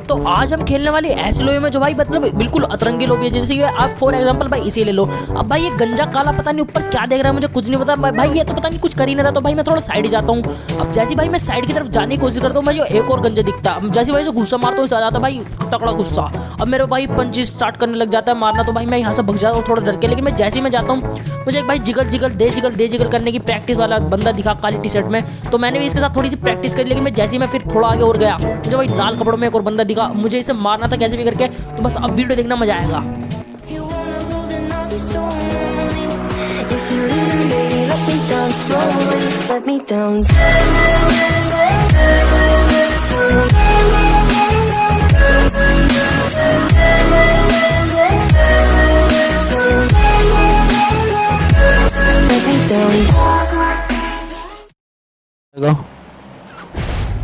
तो आज हम खेलने वाली ऐसी लोबी में जो भाई मतलब बिल्कुल अतरंगी लोबी है। जैसे कि आप फॉर एग्जांपल भाई इसी ले लो। अब भाई ये गंजा काला पता नहीं ऊपर क्या देख रहा है, मुझे कुछ नहीं पता भाई, ये तो पता नहीं कुछ कर ही नहीं रहा। तो भाई मैं थोड़ा साइड ही जाता हूँ। अब जैसे भाई मैं साइड की तरफ जाने की कोशिश करता हूँ भाई, एक और गंजा दिखता है। जैसे भाई जो गुस्सा मारता हूँ जाता भाई तगड़ा गुस्सा। अब मेरे भाई पंच स्टार्ट करने लग जाता है मारना। तो भाई मैं यहाँ से भग जाता हूँ थोड़ा डर के। लेकिन मैं जैसे ही मैं जाता हूँ मुझे एक भाई दे जिगल करने की प्रैक्टिस वाला बंदा दिखा काली टी शर्ट में। तो मैंने भी इसके साथ थोड़ी सी प्रैक्टिस करी। लेकिन मैं जैसे ही मैं फिर थोड़ा आगे और गया मुझे भाई लाल कपड़ों में एक और बंदा दिखा, मुझे इसे मारना था कैसे भी करके। तो बस अब वीडियो देखना मजा आएगा।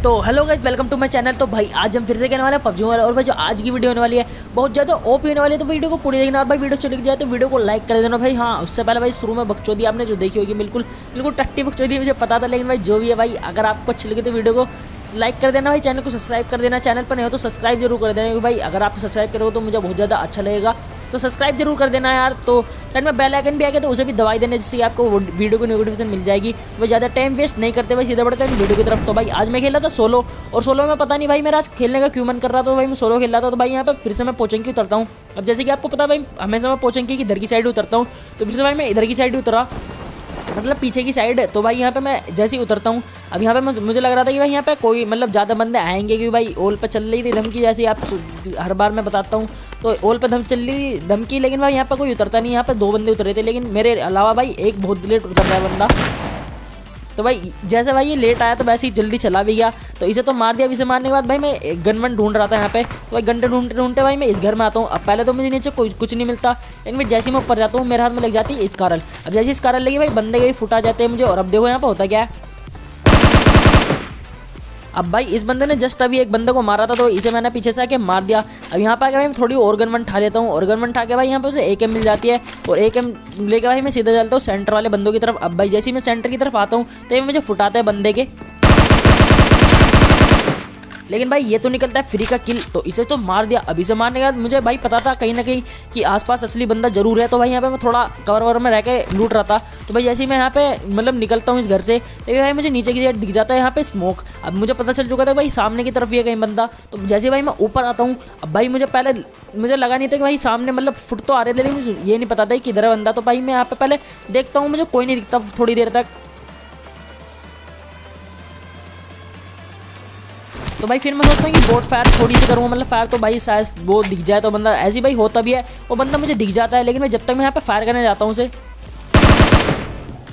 तो hello guys, welcome to my channel. तो भाई आज हम फिर से कहने वाले हैं पबजी वाला। और भाई जो आज की वीडियो होने वाली है बहुत ज़्यादा ओपी होने वाली है। तो वीडियो को पूरी देखना। और भाई वीडियो चली जाए तो वीडियो को लाइक कर देना भाई। हाँ, उससे पहले भाई शुरू में बकचोदी आपने जो देखी होगी बिल्कुल टट्टी बकचोदी, मुझे पता था। लेकिन भाई जो भी है भाई, अगर आपको अच्छी लगी तो वीडियो को लाइक कर देना भाई, चैनल को सब्सक्राइब कर देना। चैनल पर नहीं हो तो सब्सक्राइब जरूर कर देना भाई। अगर आप सब्सक्राइब करोगे तो मुझे बहुत ज़्यादा अच्छा लगेगा। तो सब्सक्राइब जरूर कर देना यार। तो साइड में बेल आइकन भी आ गया तो उसे भी दबाई देना, जिससे आपको वीडियो की नोटिफिकेशन मिल जाएगी। तो भाई ज़्यादा टाइम वेस्ट नहीं करते भाई, सीधा बढ़ते हैं वीडियो की तरफ। तो भाई आज मैं खेला था सोलो, और सोलो में पता नहीं भाई मेरा आज खेलने का क्यों मन कर रहा था। तो भाई मैं सोलो खेल रहा था। तो भाई यहाँ पे फिर से मैं पोचंकी उतरता हूँ। अब जैसे कि आपको पता भाई हमेशा मैं पोचंकी की इधर की साइड उतरता हूँ। तो फिर से भाई मैं इधर की साइड उतरा, मतलब पीछे की साइड। तो भाई यहाँ पे मैं जैसे ही उतरता हूँ, अब यहाँ पे मुझे लग रहा था कि भाई यहाँ पे कोई मतलब ज़्यादा बंदे आएंगे, क्योंकि भाई ओल पे चल रही थी धमकी, जैसे आप हर बार मैं बताता हूँ। तो ओल पे चल रही धमकी, लेकिन भाई यहाँ पे कोई उतरता नहीं। यहाँ पे 2 बंदे उतरे थे, लेकिन मेरे अलावा भाई एक बहुत लेट उतर रहा है बंदा। तो भाई जैसे भाई ये लेट आया तो वैसे ही जल्दी चला भी गया। तो इसे तो मार दिया। इसे मारने के बाद भाई मैं गन वन ढूंढ रहा था यहाँ पे। तो भाई गन ढूंढते ढूंढते भाई मैं इस घर में आता हूँ। अब पहले तो मुझे नीचे कुछ नहीं मिलता, लेकिन मैं जैसे ही मैं ऊपर जाता हूँ मेरे हाथ में लग जाती है स्कारल। अब जैसे स्कारल लगी भाई बंदे के भी फुटा जाते हैं मुझे। और अब देखो यहाँ पे होता क्या है। अब भाई इस बंदे ने जस्ट अभी एक बंदे को मारा था, तो इसे मैंने पीछे से आके मार दिया। अब यहाँ पे आके भाई मैं थोड़ी और गन वन ठा लेता हूँ। और गन वन ठा के भाई यहाँ पे उसे AK मिल जाती है। और AK लेके भाई मैं सीधा चलता हूँ सेंटर वाले बंदों की तरफ। अब भाई जैसे ही मैं सेंटर की तरफ आता हूँ तो ये मुझे फुटाते हैं बंदे के, लेकिन भाई ये तो निकलता है फ्री का किल। तो इसे तो मार दिया। अभी से मारने के बाद मुझे भाई पता था कहीं ना कहीं कि आसपास असली बंदा जरूर है। तो भाई यहाँ पे मैं थोड़ा कवर ववर में रह के लूट रहा था। तो भाई जैसे ही मैं यहाँ पे मतलब निकलता हूँ इस घर से, तो भाई मुझे नीचे की साइड दिख जाता है यहाँ पे स्मोक। अब मुझे पता चल चुका था भाई सामने की तरफ ये कहीं बंदा। तो जैसे भाई मैं ऊपर आता हूँ, अब भाई मुझे लगा नहीं था कि भाई सामने मतलब फुट तो आ रहे थे, लेकिन मुझे ये नहीं पता था कि किधर है बंदा। तो भाई मैं यहाँ पे पहले देखता हूँ, मुझे कोई नहीं दिखता थोड़ी देर तक। तो भाई फिर मैं सोचता हूँ कि बोट फायर थोड़ी सी करूँगा, मतलब फायर तो भाई शायद वो दिख जाए तो बंदा ऐसे भाई होता भी है, वो बंदा मुझे दिख जाता है। लेकिन मैं जब तक मैं यहाँ पे फायर करने जाता हूँ उसे,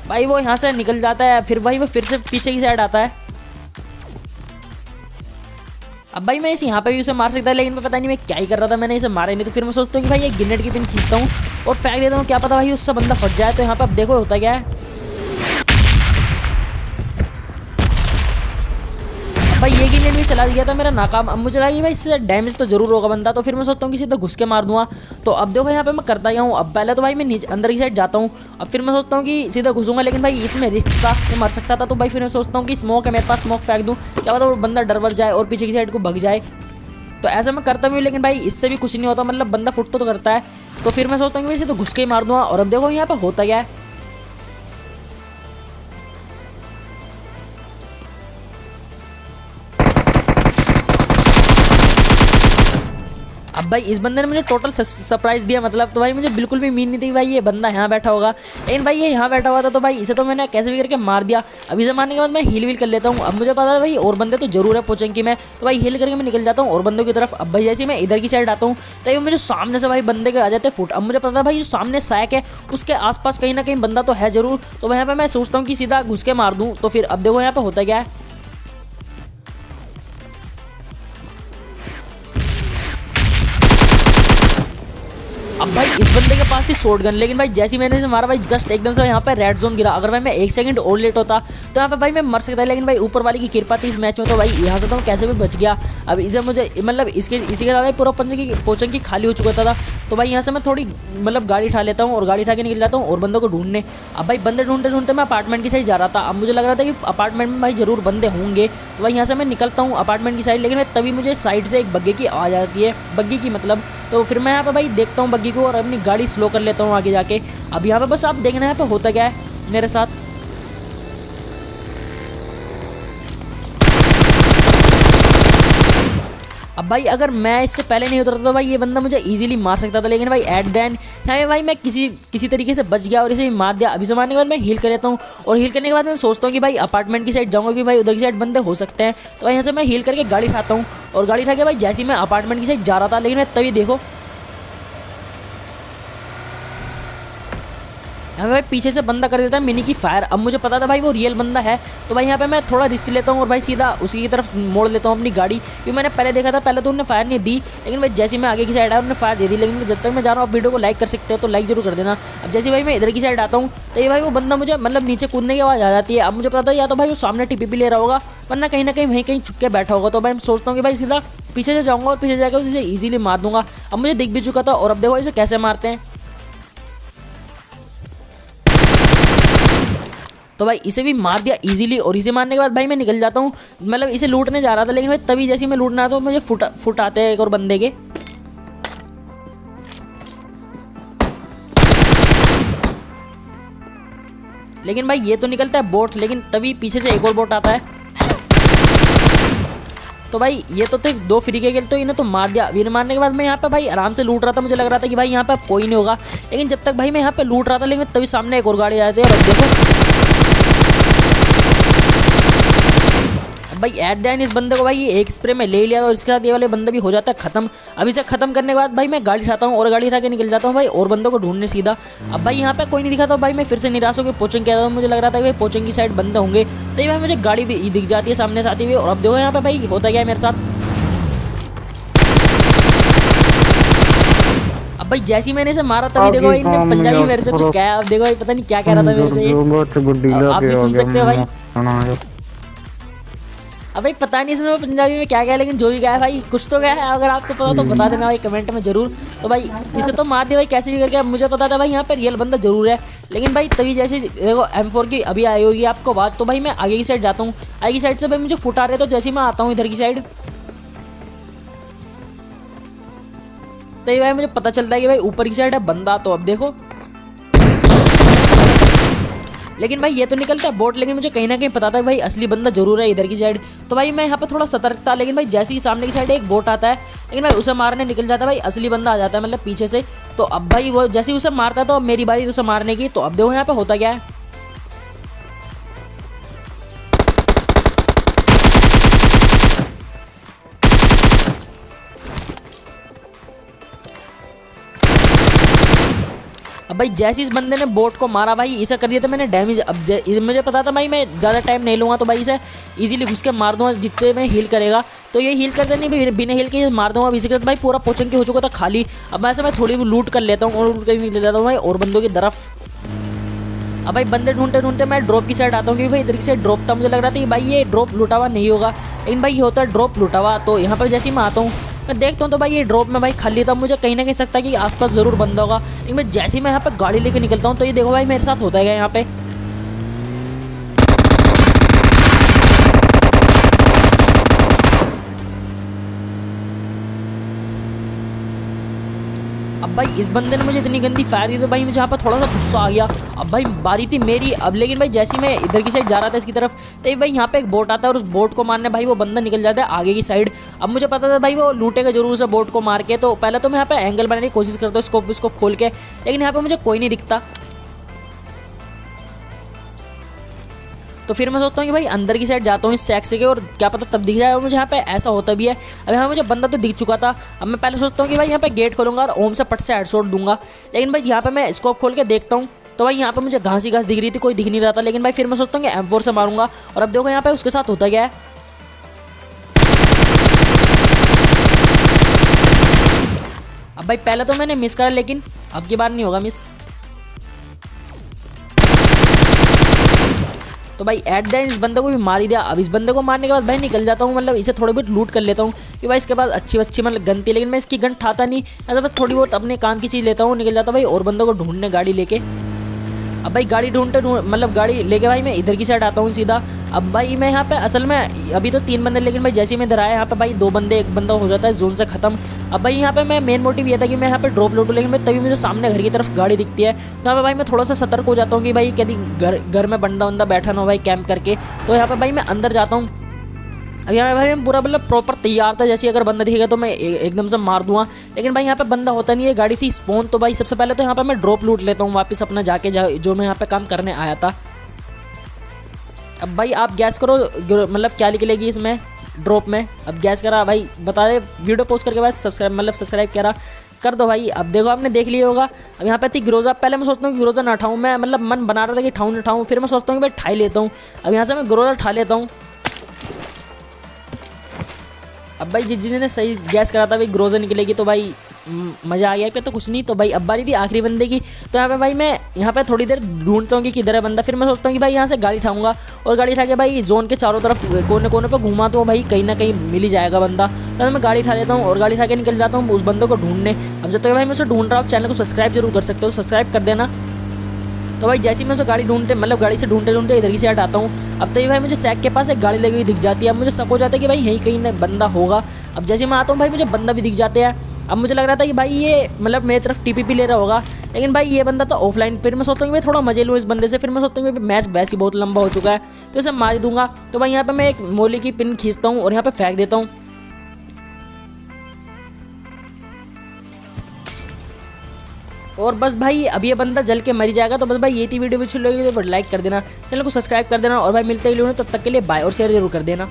भाई वो यहाँ से निकल जाता है। फिर भाई वो फिर से पीछे की साइड आता है। अब भाई मैं इसे यहाँ पे भी उसे मार सकता है, लेकिन मैं पता नहीं मैं क्या ही कर रहा था, मैंने इसे मारा ही नहीं। तो फिर मैं सोचता हूँ कि भाई एक ग्रेनेड की पिन खींचता हूँ और फेंक देता हूँ, क्या पता भाई उससे बंदा फंस जाए। तो यहाँ पे अब देखो होता क्या है। भाई ये ग्रेनेड भी चला गया था मेरा नाकाम। अब मुझे लगा कि भाई इससे डैमेज तो जरूर होगा बंदा। तो फिर मैं सोचता हूँ कि सीधा घुस के मार दूंगा। तो अब देखो यहाँ पे मैं करता गया हूँ। अब पहले तो भाई मैं नीचे अंदर की साइड जाता हूँ। अब फिर मैं सोचता हूँ कि सीधा घुसूंगा, लेकिन भाई इसमें रिस्क था, मैं मर सकता था। तो भाई फिर मैं सोचता हूँ कि स्मोक है मेरे पास, स्मोक फेंक दूँ, क्या पता वो बंदा डर वर जाए और पीछे की साइड को भग जाए। तो ऐसा मैं करता भी हूँ, लेकिन भाई इससे भी कुछ नहीं होता, मतलब बंदा फुट तो करता है। तो फिर मैं सोचता हूँ कि इसे तो घुस के ही मार दूंगा। और अब देखो यहाँ पे होता क्या है। अब भाई इस बंदे ने मुझे टोटल सरप्राइज दिया, मतलब तो भाई मुझे बिल्कुल भी उम्मीद नहीं थी कि भाई ये बंदा यहाँ बैठा होगा। लेकिन भाई ये यहाँ बैठा हुआ था। तो भाई इसे तो मैंने कैसे भी करके मार दिया। अब इसे मारने के बाद मैं हील कर लेता हूँ। अब मुझे पता है भाई और बंदे तो जरूर है पोचंकी में। तो भाई हील करके मैं निकल जाता हूँ और बंदों की तरफ। अब भाई जैसे मैं इधर की साइड आता हूँ तो ये मुझे सामने से भाई बंदे के आ जाते फुट। अब मुझे पता है भाई जो सामने सैक है उसके आसपास कहीं ना कहीं बंदा तो है जरूर। तो यहाँ पे मैं सोचता हूँ कि सीधा घुस के मार दूँ। तो फिर अब देखो यहाँ पे होता क्या है। अब भाई इस बंदे के पास थी शॉट गन, लेकिन भाई जैसे ही मैंने इसे मारा भाई जस्ट एकदम से यहाँ पे रेड जोन गिरा। अगर भाई मैं 1 सेकंड और लेट होता तो यहाँ पे भाई मैं मर सकता, लेकिन भाई ऊपर वाली की कृपा थी इस मैच में। तो भाई यहाँ से तो कैसे भी बच गया। अब इसे मुझे मतलब इसी के साथ पूरा पोचंकी खाली हो चुका था। तो भाई यहाँ से मैं थोड़ी मतलब गाड़ी उठा लेता हूँ और गाड़ी उठा के निकल जाता हूँ और बंदों को ढूंढने। अब भाई बंदे ढूंढते ढूंढते मैं अपार्टमेंट की साइड जा रहा था। अब मुझे लग रहा था कि अपार्टमेंट में भाई ज़रूर बंदे होंगे, तो भाई यहाँ से मैं निकलता हूँ अपार्टमेंट की साइड। लेकिन तभी मुझे साइड से एक बग्गी की आवाज़ आती है, बग्गी की मतलब। तो फिर मैं यहाँ पे भाई देखता हूँ बग्गी को और अपनी गाड़ी स्लो कर लेता हूँ आगे जाके। अब यहाँ पे बस आप देखना यहाँ पे होता क्या है मेरे साथ। अब भाई अगर मैं इससे पहले नहीं उतरता तो भाई ये बंदा मुझे इजीली मार सकता था, लेकिन भाई एट द एंड यहाँ पे भाई मैं किसी तरीके से बच गया और इसे भी मार दिया। अभी से मारने के बाद मैं हील कर लेता हूँ और हील करने के बाद मैं सोचता हूँ कि भाई अपार्टमेंट की साइड जाऊँगा कि भाई उधर की साइड बंदे हो सकते हैं। तो भाई यहाँ से मैं हील करके गाड़ी उठाता हूँ और गाड़ी उठा के भाई जैसे ही मैं अपार्टमेंट की साइड जा रहा था, लेकिन मैं तभी देखो यहाँ भाई पीछे से बंदा कर देता है मिनी की फायर। अब मुझे पता था भाई वो रियल बंदा है, तो भाई यहाँ पे मैं थोड़ा रिस्क लेता हूँ और भाई सीधा उसी की तरफ मोड़ लेता हूँ अपनी गाड़ी। क्योंकि मैंने पहले देखा था, पहले तो उन्होंने फायर नहीं दी, लेकिन भाई जैसे मैं आगे की साइड आया उन्होंने फायर दे दी। लेकिन जब तक मैं जा रहा हूँ आप वीडियो को लाइक कर सकते हो तो लाइक जरूर कर देना। अब जैसे भाई मैं इधर की साइड आता हूँ तो ये भाई वो बंदा मुझे मतलब नीचे कूदने की आवाज़ आ जाती है। अब मुझे पता था या तो भाई वो सामने टीपी ले रहा होगा, वरना कहीं ना कहीं वहीं कहीं छुप के बैठा होगा। तो मैं सोचता हूँ कि भाई सीधा पीछे से जाऊँगा और पीछे जाकर उसे ईजिली मार दूंगा। अब मुझे दिख भी चुका था और अब देखो इसे कैसे मारते हैं। तो भाई इसे भी मार दिया इजीली और इसे मारने के बाद भाई मैं निकल जाता हूँ, मतलब इसे लूटने जा रहा था। लेकिन भाई तभी जैसे मैं लूटना तो मुझे फुट आते हैं एक और बंदे के। लेकिन भाई ये तो निकलता है बोट, लेकिन तभी पीछे से एक और बोट आता है। तो भाई ये तो थे 2 फ्री के खेल, तो इन्हें तो मार दिया। इन्हें मारने के बाद मैं यहाँ पे भाई आराम से लूट रहा था। मुझे लग रहा था कि भाई यहाँ पे कोई नहीं होगा, लेकिन जब तक भाई मैं यहाँ पे लूट रहा था, लेकिन तभी सामने एक और गाड़ी आ जाती है। और अब देखो भाई एट द एंड इस बंदे को भाई ये एक स्प्रे में ले लिया और इसके साथ ये वाले बंदे भी हो जाता है खत्म। अब इसे खत्म करने के बाद भाई मैं गाड़ी उठाता हूँ और गाड़ी उठा के निकल जाता हूँ भाई और बंदों को ढूंढने सीधा। अब भाई यहाँ पे कोई नहीं दिखा तो भाई मैं फिर से निराश होकर पोचिंग किया था। मुझे लग रहा था कि भाई पोचिंग की साइड बंदे होंगे, तो भाई मुझे गाड़ी भी दिख जाती है सामने से आती हुई। और अब देखो यहाँ पे भाई होता क्या है मेरे साथ। अब भाई जैसे ही मैंने इसे मारा तभी देखो भाई इनने पंजाबी मेरे से कुछ कहा। अब देखो भाई पता नहीं क्या कह रहा था मेरे से ये, आप भी सुन सकते हो भाई। अब भाई पता नहीं इसने पंजाबी में क्या गया, लेकिन जो भी गया है भाई कुछ तो गया है। अगर आपको पता तो बता देना भाई कमेंट में जरूर। तो भाई इसे तो मार दिया भाई कैसे भी करके। अब मुझे पता था भाई यहाँ पे रियल बंदा जरूर है, लेकिन भाई तभी जैसे देखो M4 की अभी आई होगी आपको आवाज़, तो भाई मैं आगे की साइड जाता हूँ। आगे की साइड से भाई मुझे फुट आ रहे, तो जैसे ही मैं आता हूँ इधर की साइड तो ये भाई मुझे पता चलता है कि भाई ऊपर की साइड है बंदा। तो अब देखो, लेकिन भाई ये तो निकलता है बोट, लेकिन मुझे कहीं ना कहीं पता था कि भाई असली बंदा जरूर है इधर की साइड। तो भाई मैं यहाँ पे थोड़ा सतर्क था, लेकिन भाई जैसे ही सामने की साइड एक बोट आता है, लेकिन भाई उसे मारने निकल जाता है भाई असली बंदा आ जाता है मतलब पीछे से। तो अब भाई वो जैसे ही उसे मारता है तो अब मेरी बारी उसे मारने की। तो अब देखो यहाँ पे होता क्या है। अब भाई जैसे इस बंदे ने बोट को मारा भाई इसे कर दिया था मैंने डैमेज। अब मुझे पता था भाई मैं ज़्यादा टाइम नहीं लूँगा, तो भाई इसे इजीली घुस के मार दूंगा जितने में हील करेगा। तो ये हील करते नहीं, बिना हील के मार दूंगा। इसी के बाद भाई पूरा पोचन के हो चुका था खाली। अब ऐसे मैं थोड़ी भी लूट कर लेता हूँ और लूट कर ले जाता हूँ भाई और बंदों की तरफ। अब भाई बंदे ढूंढते ढूंढते मैं ड्रॉप की साइड आता हूँ, क्योंकि भाई इधर की साइड ड्रॉप था। मुझे लग रहा था कि भाई ये ड्रॉप लुटा हुआ नहीं होगा, लेकिन भाई ये होता है ड्रॉप लुटा हुआ। तो यहाँ पर जैसे ही मैं आता हूँ मैं देखता हूँ तो भाई ये ड्रॉप में भाई खाली था। मुझे कहीं ना कहीं सकता है कि आसपास जरूर बंदा होगा, लेकिन मैं जैसे ही मैं यहाँ पे गाड़ी लेके निकलता हूँ तो ये देखो भाई मेरे साथ होता है यहाँ पे। अब भाई इस बंदे ने मुझे इतनी गंदी फायर दी तो भाई मुझे यहाँ पर थोड़ा सा गुस्सा आ गया। अब भाई बारी थी मेरी। अब लेकिन भाई जैसे ही मैं इधर की साइड जा रहा था इसकी तरफ, तो भाई यहाँ पे एक बोट आता है और उस बोट को मारने भाई वो बंदा निकल जाता है आगे की साइड। अब मुझे पता था भाई वो लूटेगा जरूर उसे बोट को मार के। तो पहले तो मैं यहाँ पे एंगल बनाने की कोशिश करता हूँ स्कोप खोल के, लेकिन यहाँ पे मुझे कोई नहीं दिखता। तो फिर मैं सोचता हूँ कि भाई अंदर की साइड जाता हूँ इस सैक से के, और क्या पता तब दिख जाए। और मुझे यहाँ पे ऐसा होता भी है। अब यहाँ मुझे बंदा तो दिख चुका था। अब मैं पहले सोचता हूँ कि भाई यहाँ पे गेट खोलूंगा और ओम से पट से हेडशॉट दूंगा, लेकिन भाई यहाँ पे मैं स्कोप खोल के देखता हूँ तो भाई यहाँ पे मुझे घास ही घास दिख रही थी, कोई दिख नहीं रहा था। लेकिन भाई फिर मैं सोचता हूँ कि M4 से मारूंगा। और अब देखो यहाँ पे उसके साथ होता क्या है। अब भाई पहले तो मैंने मिस करा, लेकिन अब की बार नहीं होगा मिस। तो भाई एट द एंड इस बंदे को भी मार ही दिया। अब इस बंदे को मारने के बाद भाई निकल जाता हूँ, मतलब इसे थोड़ी बहुत लूट कर लेता हूँ कि भाई इसके पास अच्छी अच्छी मतलब गन थी, लेकिन मैं इसकी गन ठाता नहीं, ऐसा बस थोड़ी बहुत अपने काम की चीज़ लेता हूँ, निकल जाता हूँ भाई और बंदों को ढूंढने गाड़ी लेके। अब भाई गाड़ी ढूंढते मतलब गाड़ी लेके भाई मैं इधर की साइड आता हूँ सीधा। अब भाई मैं यहाँ पे असल में अभी तो 3 बंदे, लेकिन भाई जैसे ही मैं इधर आया यहाँ पे भाई 2 बंदे, 1 बंदा हो जाता है जोन से खत्म। अब भाई यहाँ पे मैं मेन मोटिव ये था कि मैं यहाँ पे ड्रॉप लूटूँ, लेकिन मैं तभी मुझे सामने घर की तरफ गाड़ी दिखती है, तो यहाँ पे भाई मैं थोड़ा सा सतर्क हो जाता हूँ कि भाई कभी घर में बंदा बैठा ना हो भाई कैंप करके। तो यहाँ पे भाई मैं अंदर जाता हूँ। अब यहाँ पे भाई मैं पूरा मतलब प्रॉपर तैयार था, जैसे अगर बंदा दिखेगा तो मैं एकदम से मार दूंगा, लेकिन भाई यहाँ पे बंदा होता नहीं है, गाड़ी थी स्पॉन। तो भाई सबसे पहले तो यहाँ पे मैं ड्रॉप लूट लेता हूँ वापस अपना जाके जो मैं यहाँ पे काम करने आया था। अब भाई आप गैस करो मतलब क्या निकलेगी इसमें ड्रॉप में। अब गैस करा भाई, बता दे वीडियो पोस्ट करके बाद सब्सक्राइब करा कर दो भाई। अब देखो आपने देख लिया होगा। अब यहाँ पे थी ग्रोजा। पहले मैं सोचता हूँ कि ग्रोजा ना उठाऊँ, मैं मतलब मन बना रहा था कि ठाऊँ ना ठाऊँ, फिर मैं सोचता हूँ कि भाई ठा लेता हूँ। अब यहाँ से मैं ग्रोजा उठा लेता हूँ। अब भाई जिसने सही गैस करा था भाई ग्रोजा निकलेगी, तो भाई मज़ा आ गया पे तो कुछ नहीं। तो भाई अब बारी थी आखिरी बंदे की। तो यहाँ पे भाई मैं यहाँ पे थोड़ी देर ढूंढता हूँ कि किधर है बंदा, फिर मैं सोचता हूँ कि भाई यहाँ से गाड़ी उठाऊंगा और गाड़ी उठा के भाई जोन के चारों तरफ कोने कोने पर घूमा, तो भाई कहीं ना कहीं मिल ही जाएगा बंदा। तो मैं गाड़ी उठा लेता हूँ और गाड़ी उठा के निकल जाता हूँ उस बंदे को ढूंढने। अब जब तक भाई मैं उसे ढूंढ रहा हूँ, चैनल को सब्सक्राइब जरूर कर सकते हो, सब्सक्राइब कर देना। तो भाई जैसे ही मैं उसे गाड़ी ढूंढते मतलब गाड़ी से ढूंढते इधर की साइड आता हूँ। अब तभी भाई मुझे सैक के पास एक गाड़ी लगी हुई दिख जाती है। अब मुझे शक हो जाता है कि भाई यहीं कहीं ना बंदा होगा। अब जैसे मैं आता हूँ भाई मुझे बंदा भी दिख जाते हैं। अब मुझे लग रहा था कि भाई ये मतलब मेरी तरफ टीपीपी ले रहा होगा, लेकिन भाई ये बंदा था ऑफलाइन। फिर मैं सोचता हूँ कि भाई थोड़ा मजे लूँ इस बंदे से। फिर मैं सोचता हूँ कि मैच वैसे ही बहुत लंबा हो चुका है तो इसे मार दूंगा। तो भाई यहाँ पे मैं एक मोली की पिन खींचता हूँ और यहाँ पे फेंक देता हूँ। और बस भाई अब ये बंदा जल के मर जाएगा। तो बस भाई ये थी वीडियो, अच्छी लगी तो लाइक कर देना, चैनल को सब्सक्राइब कर देना और भाई मिलते ही लोग तब तक के लिए बाय और शेयर जरूर कर देना।